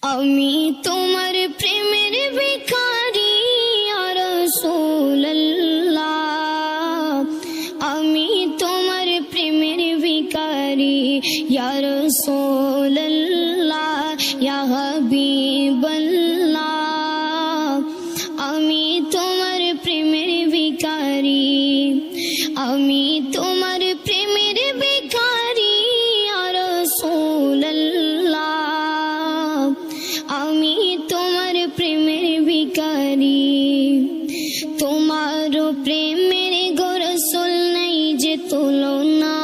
আমি তোমার প্রেমের ভিখারি ইয়া রাসূলুল্লাহ, আমি তোমার প্রেমের ভিখারি ইয়া রাসূলুল্লাহ, ইয়া হাবিবাল্লাহ, আমি তোমার প্রেমের ভিখারি, আমি তোমার প্রেমের ভিখারি ইয়া রাসূলুল্লাহ, আমি তোমার প্রেমের ভিখারি। তোমার প্রেমের গো রাসূল নাই যে তুলনা,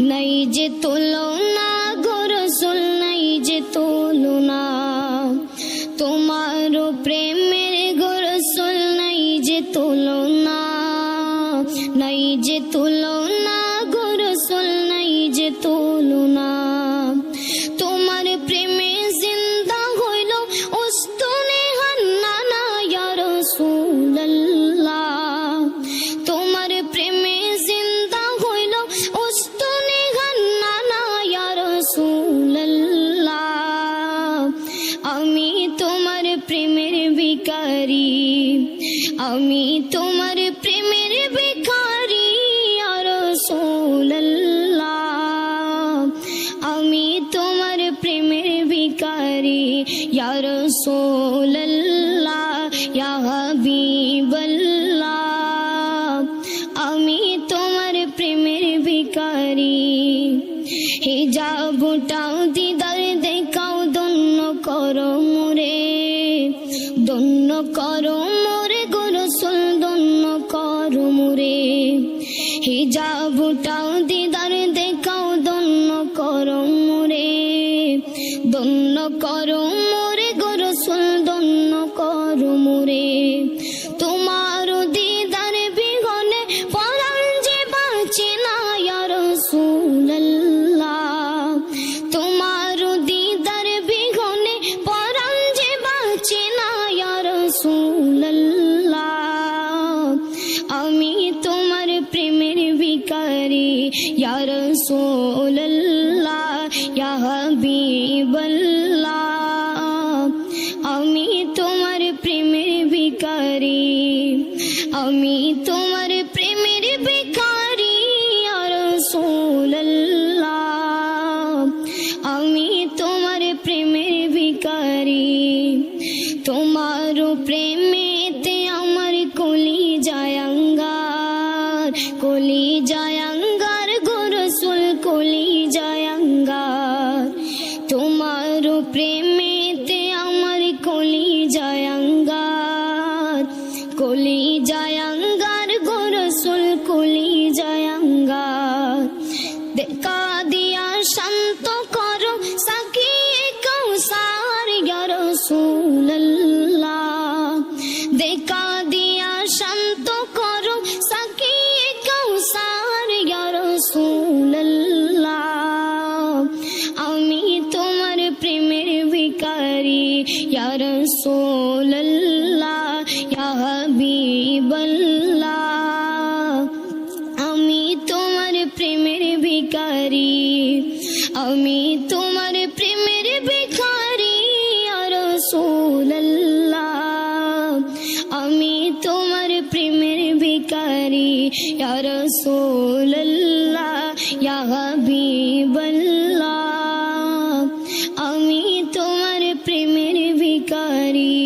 নাই যে তুলনা গো রাসূল নাই যে তুলনা। তোমার প্রেমের গো রাসূল নাই যে তুলনা, নাই যে তুলনা গো রাসূল নাই যে তুলনা। তোমার প্রেমে জিন্দা হইল উস্তুনে হান্নানা ইয়া রাসূলুল্লাহ, তোমার প্রেমে জিন্দা হইল উস্তুনে হান্নানা ইয়া রাসূলুল্লাহ, আমি তোমার প্রেমের ভিখারি, আমি তোমার প্রেমের ভিখারি ইয়া রাসূলুল্লাহ, আমি তোমার প্রেমের ভিখারি ইয়া রাসূলুল্লাহ, ইয়া হাবিবাল্লাহ, আমি তোমার প্রেমের ভিখারি। হিজাবটাও দিদার দেখাও ধন্য করো মোরে, ধন্য করো মোরে গো রাসূল, ধন্য করো মোরে। হিজাবটাও দিদার দেখাও ধন্য করো মোরে, ধন্য করো মোরে গো রাসূল, ধন্য করো মোরে। তোমার দিদার বিহনে পরাণ যে বাঁচে না ইয়া রাসূলুল্লাহ, তোমার দিদার বিহনে পরাণ যে বাঁচে না ইয়া রাসূলুল্লাহ, আমি তোমার প্রেমের ভিখারি ইয়া রাসূলুল্লাহ, ইয়া হাবিবাল্লাহ, আমি তোমার প্রেমের ভিখারি, আমি তোমার প্রেমের ভিখারি ইয়া রাসূলুল্লাহ, আমি তোমার প্রেমের ভিখারি। তোমার প্রেমেতে আমার কলি জায়াঙ্গার, কলি জায়াঙ্গার গো রাসূল, কলি জায়াঙ্গার। তোমার প্রেমেতে আমার কলি জায়াঙ্গার, কলি জায়াঙ্গার গো রাসূল, কলি জায়াঙ্গার। দেখা দিয়া শান্ত করো সাকিয়ে কাউসার ইয়া রাসূলুল্লাহ, দেখা দিয়া শান্ত করো সাকিয়ে কাউসার ইয়া রাসূলুল্লাহ, আমি তোমার প্রেমের ভিখারি ইয়া রাসূলুল্লাহ, ইয়া হাবিবাল্লাহ, আমি তোমার প্রেমের ভিখারি, আমি তোমার প্রেমের ভিখারি ইয়া রাসূলুল্লাহ, আমি তোমার প্রেমের ভিখারি ইয়া রাসূলুল্লাহ, ইয়া হাবিবাল্লাহ, আমি তোমার প্রেমের ভিখারি।